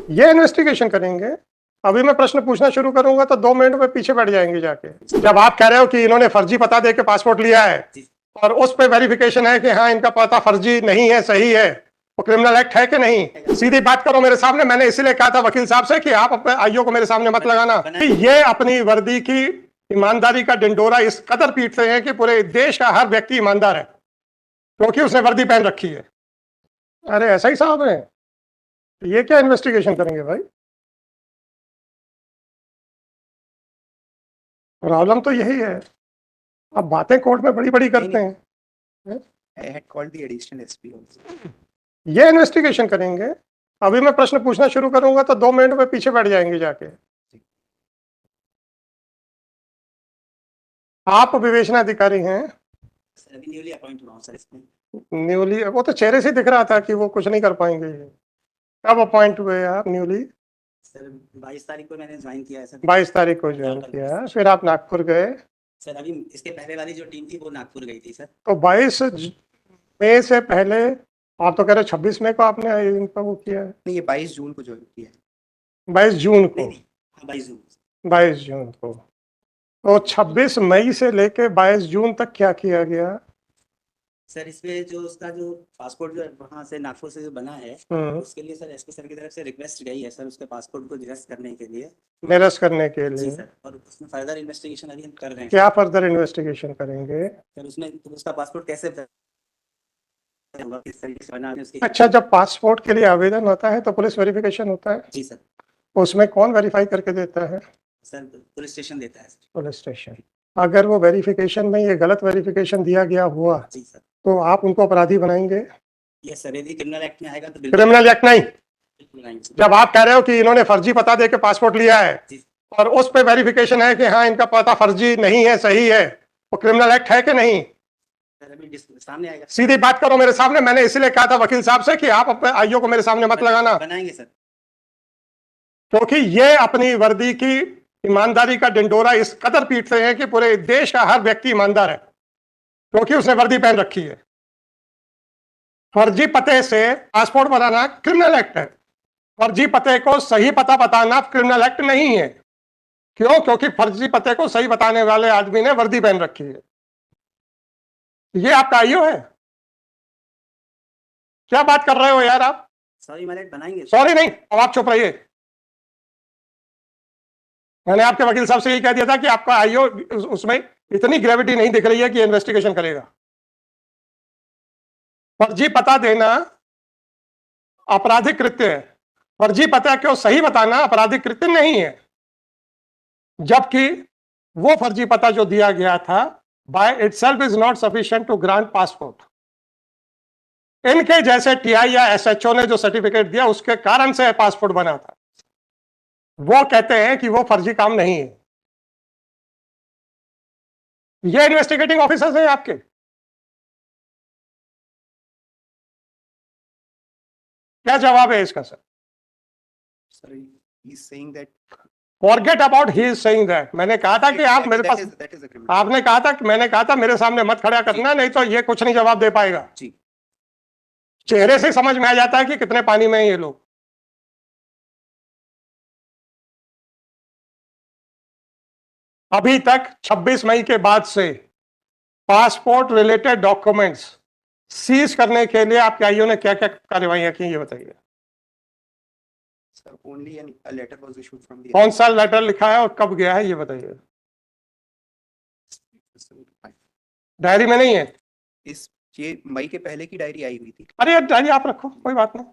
ये इन्वेस्टिगेशन करेंगे। अभी मैं प्रश्न पूछना शुरू करूंगा तो 2 मिनट में पीछे बैठ जाएंगे जाके। जब आप कह रहे हो कि इन्होंने फर्जी पता दे के पासपोर्ट लिया है और उस पे वेरिफिकेशन है कि हाँ इनका पता फर्जी नहीं है, सही है, वो क्रिमिनल एक्ट है कि नहीं? सीधी बात करो मेरे सामने। मैंने इसीलिए कहा था वकील साहब से कि आप अपने आईओ को मेरे सामने मत लगाना कि ये अपनी वर्दी की ईमानदारी का डिंडोरा इस कदर पीटते हैं कि पूरे देश का हर व्यक्ति ईमानदार है क्योंकि उसने वर्दी पहन रखी है। अरे ऐसा ही साहब है, ये क्या इन्वेस्टिगेशन करेंगे भाई? प्रॉब्लम तो यही है, अब बातें कोर्ट में बड़ी बड़ी करते हैं। I had called the additional SP also. ये इन्वेस्टिगेशन करेंगे। अभी मैं प्रश्न पूछना शुरू करूंगा तो 2 मिनट में पीछे बैठ जाएंगे जाके। आप विवेचना अधिकारी हैं? सर अभी न्यूली अपॉइंट हुआ हूं सर इसमें। न्यूली? वो तो चेहरे से दिख रहा था कि वो कुछ नहीं कर पाएंगे। कब अपॉइंट हुए आप न्यूली? सर 22 तारीख को मैंने ज्वाइन किया है सर। 22 तारीख को ज्वाइन किया, फिर आप नागपुर गए? सर अभी इसके पहले वाली जो टीम थी वो नागपुर गई थी सर। तो 22 मई से पहले आप तो कह रहे 26 मई को आपने इनका वो किया है? नहीं, ये 22 जून को ज्वाइन किया है। 22 जून को? नहीं, 22 जून। 22 जून को। तो 26 मई से लेके 22 जून तक क्या किया गया? सर इसमें जो उसका जो पासपोर्ट जो वहाँ से नागपुर से जो बना है उसके लिए सर एसपी सर की तरफ से रिक्वेस्ट गई है सर उसके पासपोर्ट को निरस्त करने के लिए। निरस्त करने के जी लिए? सर, और उसमें फर्दर इन्वेस्टिगेशन अभी हम कर रहे हैं। क्या फर्दर इन्वेस्टिगेशन करेंगे? सर उसमें तो उसका पासपोर्ट कैसे होगा, किस तरीके से बना है उसकी। अच्छा, जब पासपोर्ट के लिए आवेदन होता है तो पुलिस वेरिफिकेशन होता है? जी सर। उसमें कौन वेरीफाई करके देता है? सर पुलिस स्टेशन देता है सर। Police station. अगर वो वेरिफिकेशन में ये गलत वेरिफिकेशन दिया गया हुआ जी सर, तो आप उनको अपराधी बनाएंगे? ये सर यदि क्रिमिनल एक्ट में आएगा तो क्रिमिनल एक्ट नहीं। बिल्कुल बनाएंगे। जब आप कह रहे हो कि इन्होंने फर्जी पता दे के पासपोर्ट लिया है और उस पे वेरिफिकेशन है कि हाँ इनका पता फर्जी नहीं है, सही है, वो क्रिमिनल एक्ट है कि नहीं? सर अभी सामने आएगा। सीधी बात करो मेरे सामने। मैंने इसीलिए कहा था वकील साहब से कि आप अपने आईओ को मेरे सामने मत लगाना बनाएंगे सर, क्योंकि ये अपनी वर्दी की ईमानदारी का डिंडोरा इस कदर पीटते हैं कि पूरे देश का हर व्यक्ति ईमानदार है क्योंकि उसने वर्दी पहन रखी है। फर्जी पते से पासपोर्ट बनाना क्रिमिनल एक्ट है। फर्जी पते को सही पता बताना क्रिमिनल एक्ट नहीं है। क्यों? क्योंकि फर्जी पते को सही बताने वाले आदमी ने वर्दी पहन रखी है। ये आपका आईओ है? क्या बात कर रहे हो यार आप? सॉरी मैनेट बनाएंगे। सॉरी नहीं, अब आप चुप रहिए। मैंने आपके वकील साहब से यही कह दिया था कि आपका आईओ उसमें इतनी ग्रेविटी नहीं दिख रही है कि इन्वेस्टिगेशन करेगा। फर्जी पता देना आपराधिक कृत्य है। फर्जी पता को सही बताना आपराधिक कृत्य नहीं है, जबकि वो फर्जी पता जो दिया गया था by itself is not sufficient to grant passport. इनके जैसे टीआई या एसएचओ ने जो सर्टिफिकेट दिया उसके कारण से पासपोर्ट बना था। वो कहते हैं कि वो फर्जी काम नहीं है। ये इन्वेस्टिगेटिंग ऑफिसर्स हैं आपके। क्या जवाब है इसका sir? Sir he is saying that forget about he is saying that. मैंने कहा था कि आप मेरे पास, आपने कहा था, मैंने कहा था मेरे सामने मत खड़ा करना, नहीं तो ये कुछ नहीं जवाब दे पाएगा। जी, चेहरे से समझ में आ जाता है कि कितने पानी में हैं ये लोग। अभी तक 26 मई के बाद से पासपोर्ट रिलेटेड डॉक्यूमेंट्स सीज करने के लिए आपके आईओ ने क्या क्या कार्रवाइयां की, ये बताइए। Sir only a letter was issued from the कौन सा लेटर लिखा है और कब गया है, ये बताइए। डायरी में नहीं है? इस ये मई के पहले की डायरी आई हुई थी। अरे यार डायरी आप रखो, कोई बात नहीं।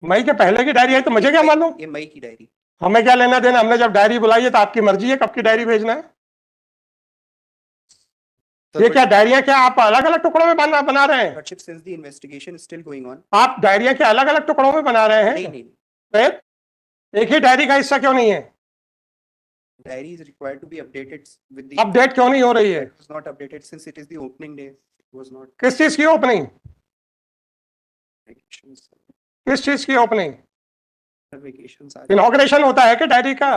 मई के पहले की डायरी आई तो मुझे क्या मालूम? ये मई की डायरी, हमें क्या लेना देना? हमने जब डायरी बुलाई है तो आपकी मर्जी है कब की डायरी भेजना है। ये क्या डायरियां क्या आप अलग अलग टुकड़ों में बना रहे हैं? Since the investigation is still going on. आप डायरियां क्या अलग अलग टुकड़ों में बना रहे हैं? नहीं नहीं, फिर एक ही डायरी का हिस्सा क्यों नहीं है? Diary is required to be updated with the update क्यों नहीं हो रही है? It was not updated since it is the opening day, it was not. किस चीज की ओपनिंग? किस चीज की ओपनिंग? इनॉग्रेशन होता है कि डायरी का?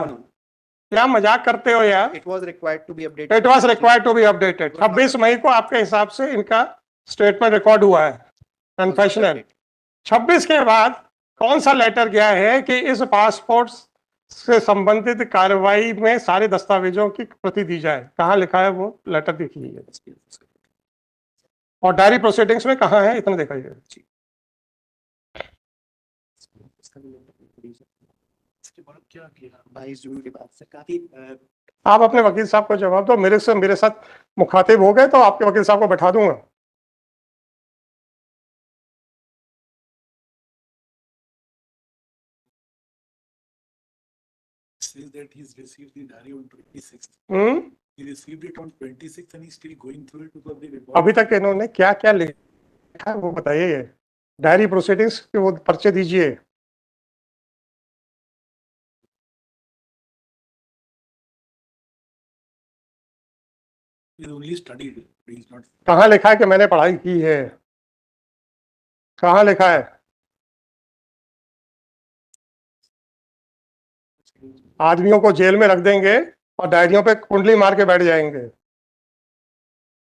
क्या मजाक करते हो यार? It was required to be updated. It was required to be updated. 26 मई को आपके हिसाब से इनका स्टेटमेंट रिकॉर्ड हुआ है, कन्फेशनल। 26 के बाद कौन सा लेटर गया है कि इस पासपोर्ट से संबंधित कार्रवाई में सारे दस्तावेजों की प्रति दी जाए? कहाँ लिखा है वो लेटर? देखिए, और डायरी प्रोसीडिंग्स में कहाँ है, इतना दिखाइए। क्या किया 22 जून के बाद से काफी आप अपने वकील साहब को जवाब दो। मेरे साथ मुखातिब हो गए तो आपके वकील साहब को बैठा दूंगा। says that he's received the diary on 26th. Hmm, He received it on 26th and he's still going through it because the report. अभी तक इन्होंने क्या क्या लिखा है वो बताइए। डायरी प्रोसीडिंग्स के वो पर्चे दीजिए। He's only studied it. He's not. कहाँ लिखा है कि मैंने पढ़ाई की है? कहाँ लिखा है? आदमियों को जेल में रख देंगे और डायरियों पे कुंडली मार के बैठ जाएंगे।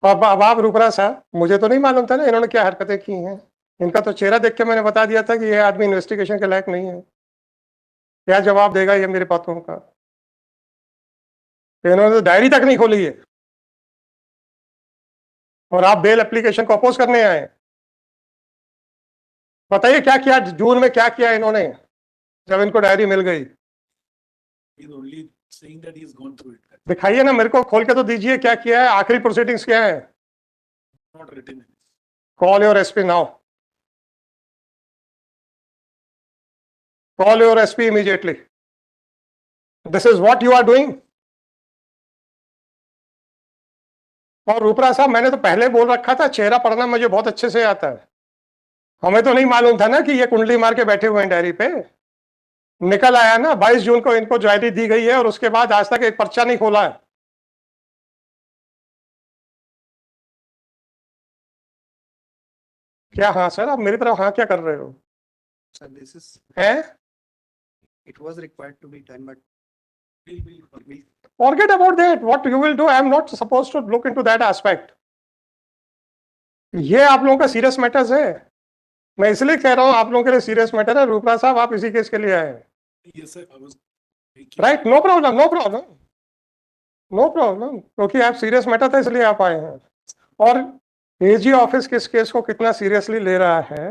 अब आप रूपरा साहब, मुझे तो नहीं मालूम था ना इन्होंने क्या हरकतें की हैं। इनका तो चेहरा देख के मैंने बता दिया था कि ये आदमी इन्वेस्टिगेशन के लायक नहीं है। क्या जवाब देगा ये मेरे बातों का? इन्होंने तो डायरी तक नहीं खोली है और आप बेल एप्लीकेशन को अपोज करने आए। बताइए क्या किया जून में, क्या किया इन्होंने जब इनको डायरी मिल गई? He's only saying that he's gone through it. दिखाइए ना, मेरे को खोल के तो दीजिए क्या किया है, आखिरी प्रोसीडिंग्स क्या है। Not written in this. Call your SP now, call your SP immediately. This is what you are doing. और रूपरा साहब, मैंने तो पहले बोल रखा था चेहरा पढ़ना मुझे बहुत अच्छे से आता है। हमें तो नहीं मालूम था ना कि ये कुंडली मार के बैठे हुए हैं डायरी पे। निकल आया ना 22 जून को इनको डायरी दी गई है और उसके बाद आज तक एक पर्चा नहीं खोला है। क्या हाँ सर, आप मेरी तरफ हाँ क्या कर रहे हो? Sir, this is हैं? it was required to be done, but we'll Forget about that. What you will do, I am not supposed to look into that aspect. ये आप लोगों का सीरियस मैटर्स है। मैं इसलिए कह रहा हूँ आप लोगों के लिए सीरियस मैटर है। रूपरा साहब, आप इसी केस के लिए आए हैं, Yes, sir. I was. Right? No problem, no problem, no problem, क्योंकि आप सीरियस मैटर था इसलिए आप आए हैं। और एजी ऑफिस किस केस को कितना सीरियसली ले रहा है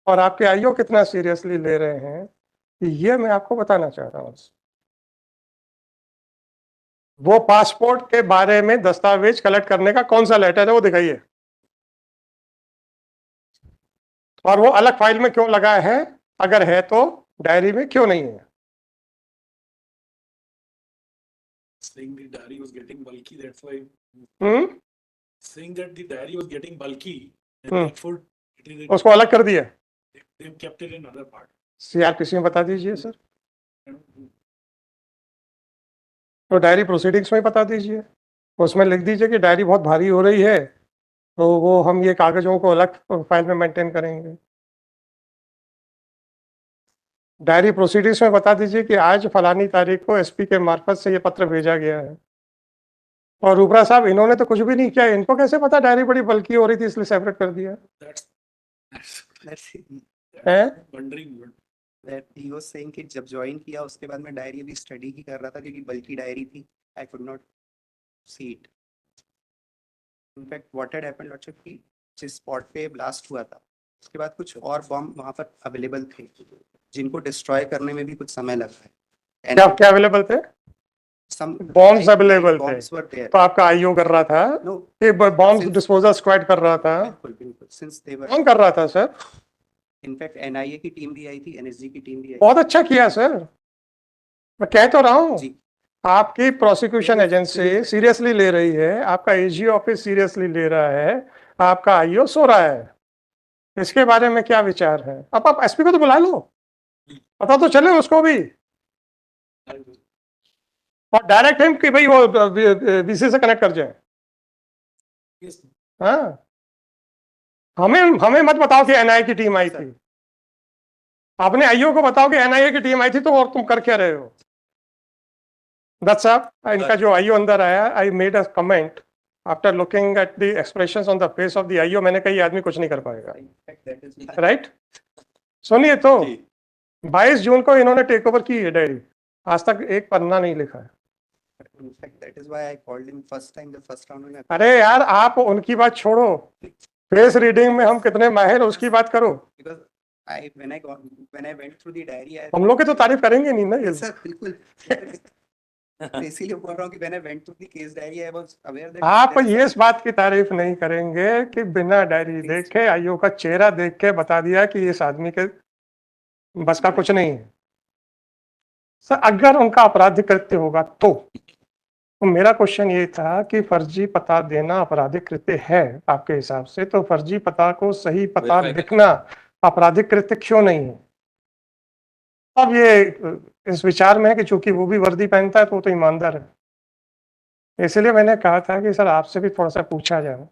और आपके आईओ कितना सीरियसली ले रहे हैं, ये मैं आपको बताना चाह रहा हूँ। वो पासपोर्ट के बारे में दस्तावेज कलेक्ट करने का कौन सा लेटर है वो दिखाइए, और वो अलग फाइल में क्यों लगा है, अगर है तो डायरी में क्यों नहीं है? Saying the diary was getting bulky, that's why. Saying that the diary was getting bulky, and therefore it is. उसको अलग कर दिया। They've kept it in other part. CrPC में बता दीजिए सर, तो डायरी प्रोसीडिंग्स में बता दीजिए, उसमें लिख दीजिए कि डायरी बहुत भारी हो रही है तो वो हम ये कागजों को अलग फाइल में मेंटेन करेंगे। डायरी प्रोसीडिंग्स में बता दीजिए कि आज फलानी तारीख को एसपी के मार्फत से ये पत्र भेजा गया है। और रूपरा साहब, इन्होंने तो कुछ भी नहीं किया, इनको कैसे पता डायरी बड़ी बल्कि हो रही थी इसलिए सेपरेट कर दिया? let's see. हैं? Wondering what. That he was saying कि जब ज्वाइन किया उसके बाद मैं डायरी भी स्टडी ही कर रहा था क्योंकि बल्कि डायरी थी। I could not see it. In fact, what had happened lordship की जिस स्पॉट पे ब्लास्ट हुआ था उसके बाद कुछ और बम वहां पर अवेलेबल थे जिनको डिस्ट्रॉय करने में भी कुछ समय लगा है। क्या क्या अवेलेबल थे? Some बॉम्ब्स अवेलेबल थे, bombs were there. तो आपका आईओ कर रहा था No, कि बॉम्ब Since- डिस्पोजल स्क्वाड कर रहा था? बिल्कुल बिल्कुल। Since they were कौन कर रहा था सर? in fact NIA की टीम भी आई थी, NSG की टीम भी आई बहुत अच्छा किया सर, मैं कह तो रहा हूँ। जी। आपकी प्रोसिक्यूशन एजेंसी सीरियसली ले रही है, आपका एजी ऑफिस सीरियसली ले रहा है, आपका आईओ सो रहा है, इसके बारे में क्या विचार है? अब आप एसपी को तो बुला लो, पता तो चले उसको भी, और डायरेक्ट हिम कि भाई वो वीसी से कनेक्ट कर जाए। Yes. हाँ, हमें मत बताओ कि एनआईए की टीम आई थी, अपने आईओ को बताओ कि एनआईए की टीम आई थी, तो और तुम कर क्या रहे हो? दत्त साहब, इनका जो आईओ अंदर आया, I made a comment after looking at the expressions on the face of the IO, मैंने कहा ये आदमी कुछ नहीं कर पाएगा, In fact, that is right? सुनिए तो, 22 जून को इन्होंने टेक ओवर की है डायरी, आज तक एक पन्ना नहीं लिखा है। In fact, that is why I called him first time, the first round में। अरे यार आप उनकी बात छोड़ो, फेस रीडिंग में हम कितने माहिर उसकी बात करो। Because when I went through the diary, हम लोग की तो तारीफ करेंगे नहीं ना ये। सर बिल्कुल। तो इसीलिए बोल रहा हूँ कि when I went through the case diary, I was aware that आप there is ये इस बात की तारीफ नहीं करेंगे कि बिना डायरी देखे आईओ का चेहरा देख के बता दिया कि इस आदमी के बस का कुछ नहीं है। सर अगर उनका आपराधिक कृत्य होगा तो मेरा क्वेश्चन ये था कि फर्जी पता देना आपराधिक कृत्य है आपके हिसाब से, तो फर्जी पता को सही पता लिखना आपराधिक कृत्य क्यों नहीं है? अब ये इस विचार में है कि चूंकि वो भी वर्दी पहनता है तो वो तो ईमानदार है, इसलिए मैंने कहा था कि सर आपसे भी थोड़ा सा पूछा जाए।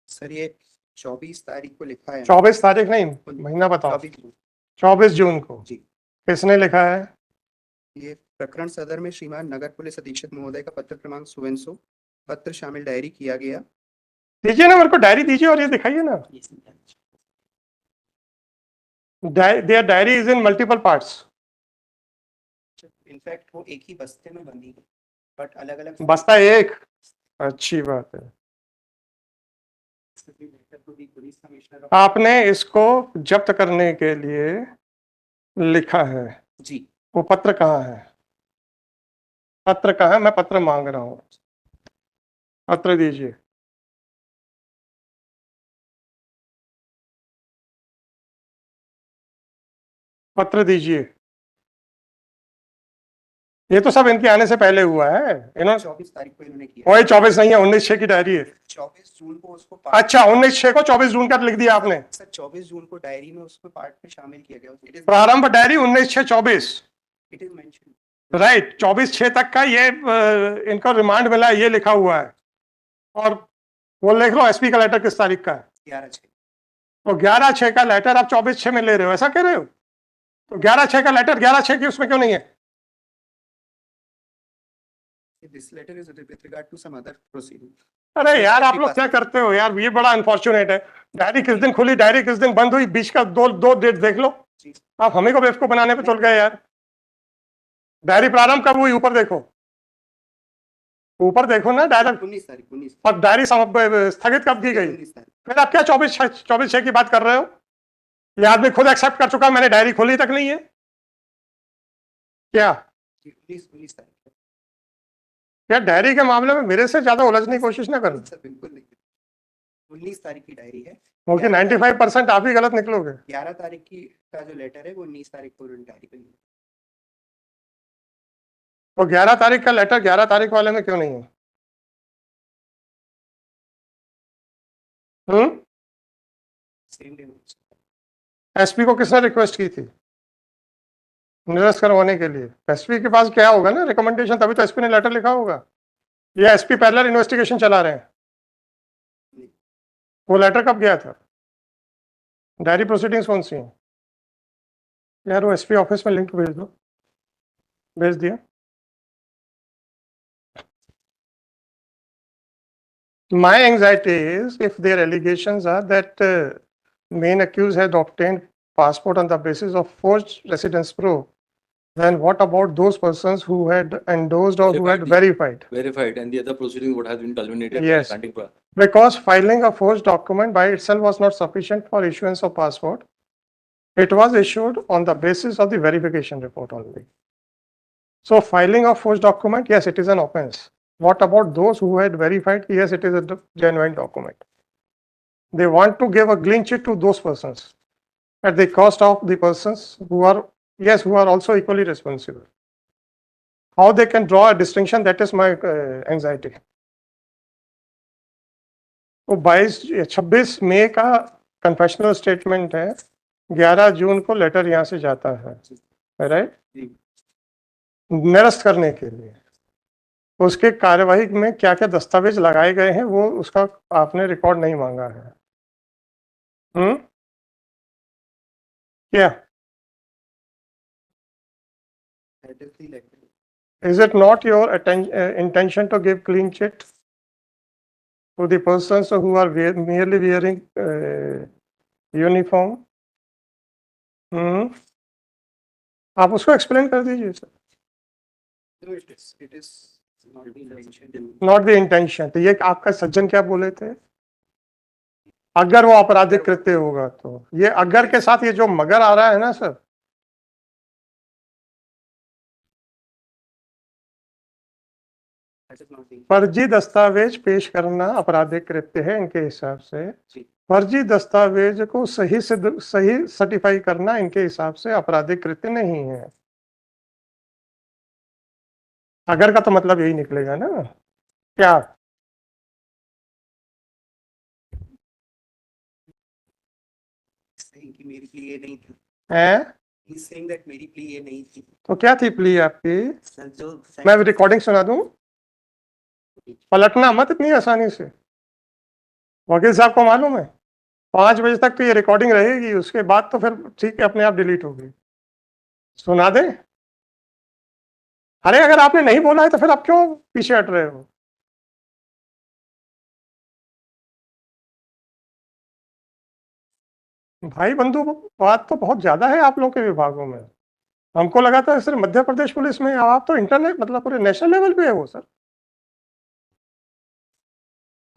सर ये 24 तारीख को लिखा है। 24 तारीख नहीं, महीना बताओ। 24 जून को जी। किसने लिखा है? ये प्रकरण सदर में श्रीमान नगर पुलिस अधीक्षक महोदय का पत्र क्रमांक 116 पत्र शामिल डायरी किया गया। दीजिए ना मेरे को डायरी दीजिए और ये दिखाइए ना। There diary is in multiple parts. In fact वो एक ही बस्ते में बंदी है बट अलग अलग बस्ता एक, अच्छी बात है। आपने इसको जब्त करने के लिए लिखा है जी। वो पत्र कहाँ है? पत्र कहाँ है? मैं पत्र मांग रहा हूँ, पत्र दीजिए। पत्र दीजिए। ये तो सब इनके आने से पहले हुआ है। इन्होंने 24 तारीख को इन्होंने किया। वही 24 नहीं है, 19/6 की डायरी है। 24 जून को उसको अच्छा 19/6 को 24 जून का लिख दिया आपने। सर 24 जून को डायरी में उसको पार्ट में शामिल किया गया। प्रारंभ diary 19/6/24। It is mention right, 24/6 तक का ये इनको रिमांड मिला है, ये लिखा हुआ है। और वो लिख लो एसपी का लेटर किस तारीख का है? 11/6। तो 11/6 का लेटर आप 24/6 में ले रहे हो, ऐसा कह रहे हो? तो 11/6 का लेटर 11/6 की उसमें क्यों नहीं है? This letter is with regard to some other proceeding. अरे यार आप लोग क्या करते हो यार, ये बड़ा अनफॉर्चुनेट है। डायरी किस दिन खुली, डायरी किस दिन बंद हुई, बीच का दो डेट देख लो। आप हमें को बेवकूफ बनाने पे तुल गए यार। डायरी प्रारंभ कब हुई? ऊपर देखो, ऊपर देखो ना। डायरेक्ट 19 तारीख 19 और डायरी स्थगित कब की गई? 19 तारीख। फिर आप क्या 24/6 की बात कर रहे हो? ये आदमी खुद एक्सेप्ट कर चुका, मैंने डायरी खोली तक नहीं है क्या? 19 तारीख। क्या डायरी के मामले में मेरे से ज्यादा उलझने की कोशिश ना करो। सर बिल्कुल नहीं, 19 तारीख की डायरी है। क्योंकि 95% आप ही गलत निकलोगे। 11 तारीख की का जो लेटर है वो 19 तारीख को डायरी पे। तो 11 तारीख का लेटर 11 तारीख वाले में क्यों नहीं है? Same day. एसपी को किसने रिक्वेस्ट की थी निरस्त करवाने के लिए? एसपी के पास क्या होगा ना रिकमेंडेशन, तभी तो एसपी ने लेटर लिखा होगा। या एसपी पैरेलल इन्वेस्टिगेशन चला रहे हैं? वो लेटर कब गया था? डायरी प्रोसीडिंग्स कौन सी हैं यार? वो एसपी ऑफिस में लिंक भेज दो। भेज दिया। My anxiety is if their allegations are that main accused had obtained passport on the basis of forged residence proof, then what about those persons who had endorsed or who had verified? Verified, and the other proceeding would have been culminated. Yes. Granting Because filing a forged document by itself was not sufficient for issuance of passport. It was issued on the basis of the verification report only. So filing a forged document, yes, it is an offense. What about those who had verified? Yes, it is a genuine document. They want to give a clean sheet to those persons at the cost of the persons who are, yes, who are also equally responsible. How they can draw a distinction, that is my anxiety. तो 26 मई का confessional statement है, 11 जून को letter यहाँ से जाता है, right, निरस्त करने के लिए। उसके कार्यवाही में क्या क्या दस्तावेज लगाए गए हैं वो उसका आपने रिकॉर्ड नहीं मांगा है। क्या? That is the like. Is it not your intention to give clean chit to the persons who are merely wearing uniform? आप उसको एक्सप्लेन कर दीजिए sir. No, it is not the intention. Not the intention. तो ये आपका सज्जन क्या बोले थे? अगर वो आपराधिक कृत्य होगा तो. ये अगर के साथ ये जो मगर आ रहा है ना sir, That is not the. फर्जी दस्तावेज पेश करना आपराधिक कृत्य है इनके हिसाब से. जी. फर्जी दस्तावेज को सही सर्टिफाई करना इनके हिसाब से आपराधिक कृत्य नहीं है. अगर का तो मतलब यही निकलेगा ना. क्या? Saying कि मेरी plea ये नहीं थी. है? He's saying that मेरी plea ये नहीं थी. तो क्या थी प्ली आपकी? सर जो मैं रिकॉर्डिंग सुना दूं? पलटना मत इतनी आसानी से. वकील साहब को मालूम है 5 बजे तक तो ये रिकॉर्डिंग रहेगी, उसके बाद तो फिर ठीक है अपने आप डिलीट होगी. सुना दे. अरे अगर आपने नहीं बोला है तो फिर आप क्यों पीछे हट रहे हो? भाई बंधु, बात तो बहुत ज्यादा है आप लोगों के विभागों में. हमको लगा था सिर्फ मध्य प्रदेश पुलिस में, आप तो इंटरनेट मतलब पूरे नेशनल लेवल पे है वो सर.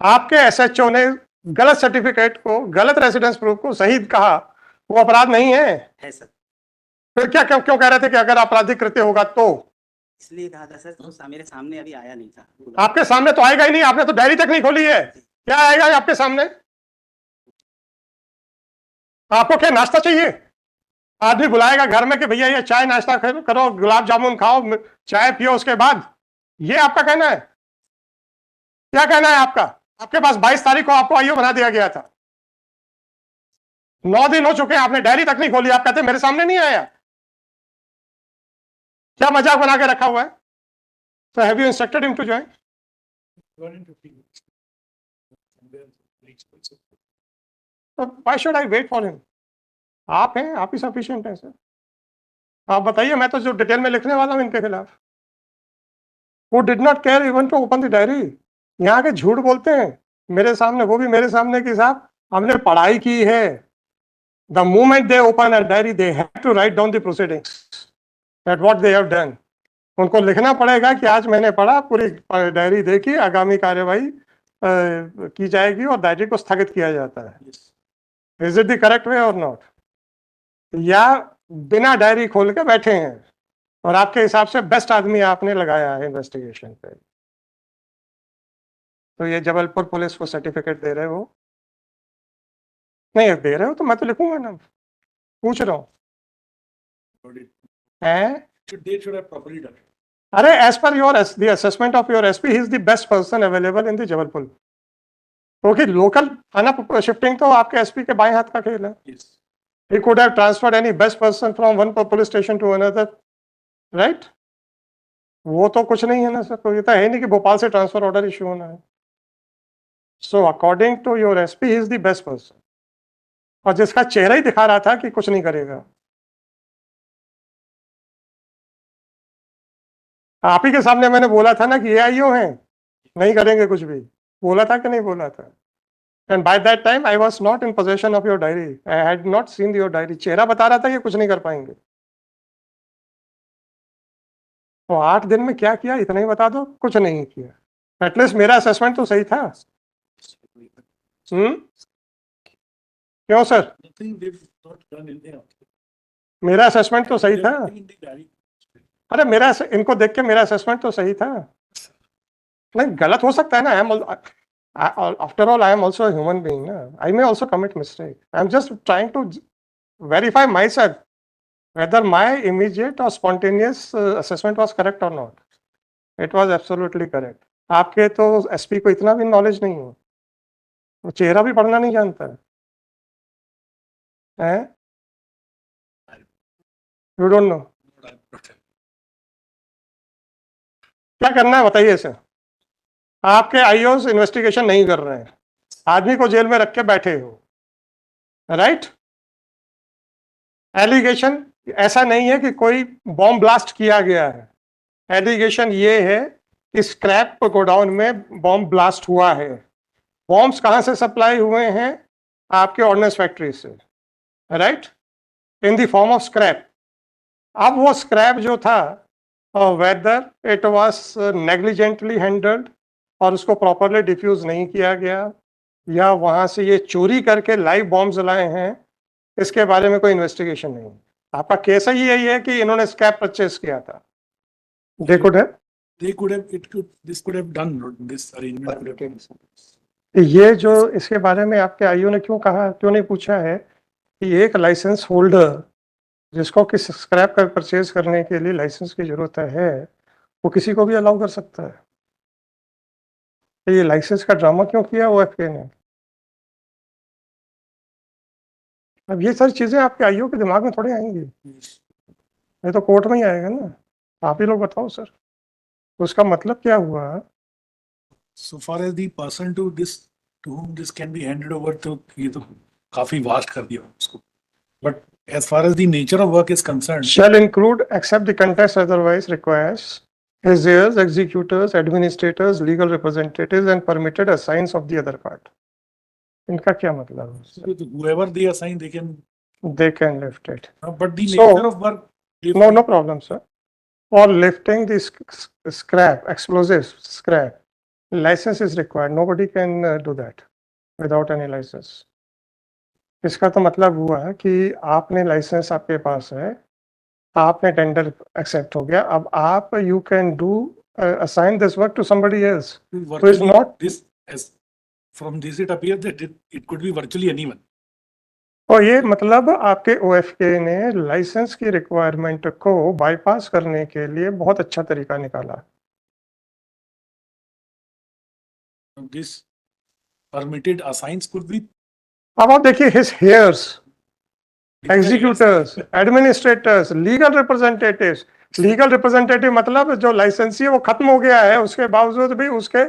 आपके एसएचओ ने गलत सर्टिफिकेट को, गलत रेसिडेंस प्रूफ को सही कहा, वो अपराध नहीं है सर. फिर क्या क्यों कह रहे थे कि अगर आपराधिक कृत्य होगा तो? इसलिए कहा था सर, तो मेरे सामने अभी आया नहीं था. आपके सामने तो आएगा ही नहीं, आपने तो डायरी तक नहीं खोली है. क्या आएगा आपके सामने? आपको क्या नाश्ता चाहिए? आदमी बुलाएगा घर में कि भैया ये चाय नाश्ता करो, गुलाब जामुन खाओ, चाय पियो, उसके बाद ये आपका कहना है? क्या कहना है आपका? आपके पास 22 तारीख को आपको आईओ बना दिया गया था. 9 दिन हो चुके हैं, आपने डायरी तक नहीं खोली. आप कहते मेरे सामने नहीं आया. क्या मजाक बना के रखा हुआ है? So have you instructed him to join? 1 in 15 minutes. And then next person. So why should I wait for him? आप हैं, आप ही सफिशिएंट हैं सर. आप बताइए, मैं तो जो डिटेल में लिखने वाला हूं इनके खिलाफ. वो did not care even to open the diary. यहाँ के झूठ बोलते हैं मेरे सामने, वो भी मेरे सामने कि साहब हमने पढ़ाई की है. The moment they open a diary they have to write down the proceedings that what they have done. उनको लिखना पड़ेगा कि आज मैंने पढ़ा, पूरी डायरी देखी, आगामी कार्यवाही की जाएगी और डायरी को स्थगित किया जाता है. Yes. Is it the correct way और नॉट? या बिना डायरी खोल के बैठे हैं और आपके हिसाब से बेस्ट आदमी आपने लगाया है इन्वेस्टिगेशन पे, तो ये जबलपुर पुलिस को सर्टिफिकेट दे रहे हो? नहीं दे रहे हो तो मैं तो लिखूंगा ना. पूछ रहा हूँ. But it हैं? they should have properly done it. अरे as per your the assessment of your SP, he is the best person available in the Jabalpur. क्योंकि लोकल थाना शिफ्टिंग तो आपके एसपी के बाएं हाथ का खेल है. Yes. He could have transferred any best person from one police station to another, right? वो तो कुछ नहीं है ना सर. तो ये तो है नहीं कि भोपाल से ट्रांसफर ऑर्डर इशू होना है. So according to your SP, he is the best person. और जिसका चेहरा ही दिखा रहा था कि कुछ नहीं करेगा. आप ही के सामने मैंने बोला था ना कि ये आईओ हैं, नहीं करेंगे कुछ भी. बोला था कि नहीं बोला था? And by that time I was not in possession of your diary. I had not seen your diary. चेहरा बता रहा था ये कुछ नहीं कर पाएंगे. तो 8 दिन में क्या किया इतना ही बता दो. कुछ नहीं किया. एटलीस्ट मेरा असेसमेंट तो सही था. क्यों sir? Nothing they've not done anything else. मेरा असेसमेंट तो सही था. Everything in the diary. अरे मेरा इनको देख के मेरा असेसमेंट तो सही था. नहीं गलत हो सकता है ना. After all, I am also a human being. I may also commit mistake. I am just trying to verify myself whether my immediate or spontaneous assessment was correct or not. It was absolutely correct. आपके तो SP को इतना भी knowledge नहीं है, वो चेहरा भी पढ़ना नहीं जानता है. You don't know. क्या करना है बताइए सर. आपके आईओस इन्वेस्टिगेशन नहीं कर रहे हैं, आदमी को जेल में रख के बैठे हो, राइट? एलिगेशन ऐसा नहीं है कि कोई बॉम्ब ब्लास्ट किया गया है, एलिगेशन ये है कि स्क्रैप गोडाउन में बॉम्ब ब्लास्ट हुआ है। बॉम्ब्स कहां से सप्लाई हुए हैं? आपके ऑर्डिनेंस फैक्ट्री से, right, in the form of scrap. अब वो स्क्रैप जो था, whether it was negligently handled और उसको प्रॉपरली डिफ्यूज नहीं किया गया, या वहां से ये चोरी करके लाइव बॉम्ब्स लाए हैं, इसके बारे में कोई इन्वेस्टिगेशन नहीं। आपका केस ही यही है कि इन्होंने स्क्रैप परचेस किया था। दे कुड है, They could have, this could have done, this arrangement could have done. ये जो इसके बारे में आपके आईओ ने क्यों नहीं पूछा है कि एक लाइसेंस होल्डर जिसको किस स्क्रैप कर परचेज करने के लिए लाइसेंस की जरूरत है, वो किसी को भी अलाउ कर सकता है? तो ये लाइसेंस का ड्रामा क्यों किया ओएफके ने? अब ये सारी चीजें आपके आईओ के दिमाग में थोड़ी आएंगी, ये तो कोर्ट में ही आएगा ना। आप ही लोग बताओ सर, उसका मतलब क्या हुआ? So far as the person to whom this can be handed over to, ये तो काफी वास्ट कर दिया उसको. But as far as the nature of work is concerned, Shall include except the contest otherwise requires heirs, executors, administrators, legal representatives and permitted assigns of the other part. इनका क्या मतलब है? so whoever they assign, they can. They can lift it. But the So- nature of work. No problem, sir. For lifting the scrap, explosives scrap, license is required. Nobody can do that without any license. इसका तो मतलब हुआ कि आपने licence आपके पास है, आपने tender accept हो गया, अब आप you can do assign this work to somebody else who is not. This as from this it appears that it could be virtually anyone. और ये मतलब आपके ओएफके ने लाइसेंस की रिक्वायरमेंट को बाईपास करने के लिए बहुत अच्छा तरीका निकाला। This permitted assigns could be. अब आप देखिए his hairs, executors, administrators, legal representatives. Legal representative मतलब जो लाइसेंसी है वो खत्म हो गया है, उसके बावजूद भी उसके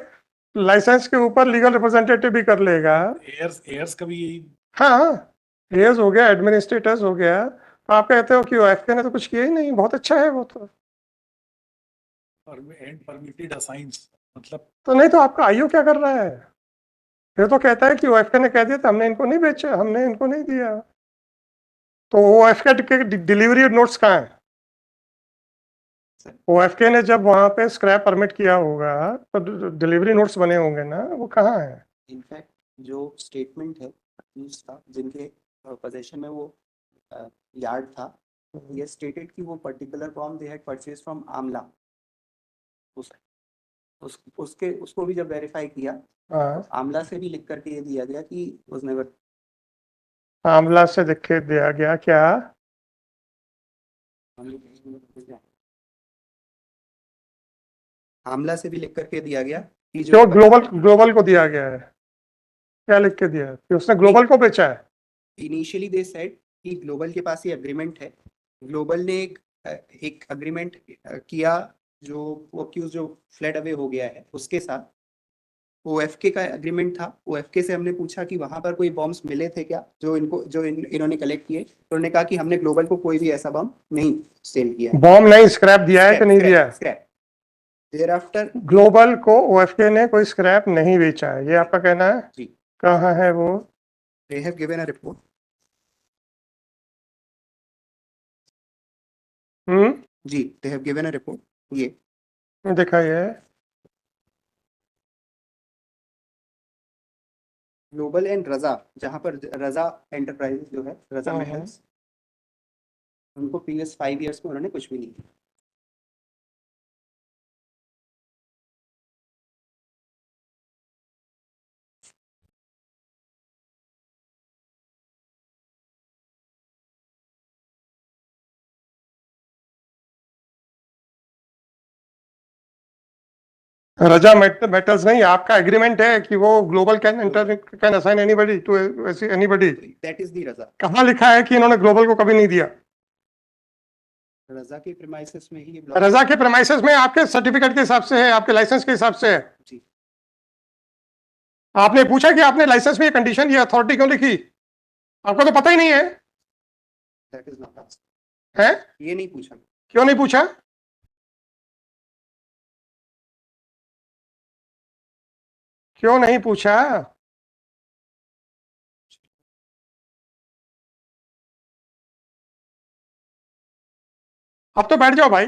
लाइसेंस के ऊपर लीगल रिप्रेजेंटेटिव भी कर लेगा। Heirs का भी यही. हाँ, हेयर्स हो गया, एडमिनिस्ट्रेटर्स हो गया। तो आप कहते हो कि ओएफके ने तो कुछ किया ही नहीं, बहुत अच्छा है वो तो। And permitted assigns मतलब. तो नहीं तो आपका आईओ क्या कर रहा है? फिर तो कहता है कि ओएफके ने कह दिया था, हमने इनको नहीं बेचा, हमने इनको नहीं दिया। तो ओएफके के डिलीवरी नोट्स कहाँ है? ओएफके ने जब वहां पे स्क्रैप परमिट किया होगा तो डिलीवरी नोट्स बने होंगे ना, वो कहाँ है? इनफैक्ट जो स्टेटमेंट है था जिनके पोजीशन में वो यार्ड था, ये स्टेटेड कि वो particular bomb they had purchase from Amla. उसको भी जब वेरीफाई किया, हाँ, आमला से भी लिख करके ये दिया गया कि वाज नेवर। आमला से लिख के दिया गया क्या? आमला से भी लिख करके दिया गया कि जो ग्लोबल को दिया गया है, क्या लिख के दिया है कि उसने ग्लोबल को बेचा है? इनिशियली दे सेड कि ग्लोबल के पास ये एग्रीमेंट है। ग्लोबल ने एक एग्रीमेंट किया जो वो अक्यूज जो फ्लड अवे हो गया है उसके साथ। ओएफके का एग्रीमेंट था। ओएफके से हमने पूछा कि वहां पर कोई बॉम्ब्स मिले थे क्या जो इन्होंने कलेक्ट किए, तो उन्होंने कहा कि हमने ग्लोबल को कोई भी ऐसा बॉम्ब नहीं सेल किया। बॉम्ब नहीं, स्क्रैप दिया है कि नहीं दिया है? स्क्रैप। देयरआफ्टर ग्लोबल को ओएफके ने कोई स्क्रैप नहीं बेचा है, ये आपका कहना है? जी। कहाँ है वो? They have given a report. जी, they have given a report. ये दिखाइए। ग्लोबल एंड रजा, जहां पर रजा एंटरप्राइजेस जो है, रजा हाँ, मेटल्स, उनको प्रीवियस 5 इयर्स में उन्होंने कुछ भी नहीं किया। रजा मेटल्स नहीं, आपका एग्रीमेंट है कि वो global can assign anybody to anybody. That is the Raza. कहाँ लिखा है कि इन्होंने ग्लोबल को कभी नहीं दिया? रजा के प्रीमाइसेस में ही ये रजा के प्रेमाइसेस में आपके सर्टिफिकेट के हिसाब से है, आपके लाइसेंस के हिसाब से है। जी। आपने पूछा कि आपने लाइसेंस में ये कंडीशन, ये अथॉरिटी क्यों लिखी? आपको तो पता ही नहीं है। That is not asked. है? ये नहीं पूछा. क्यों नहीं पूछा? क्यों नहीं पूछा? अब तो बैठ जाओ भाई.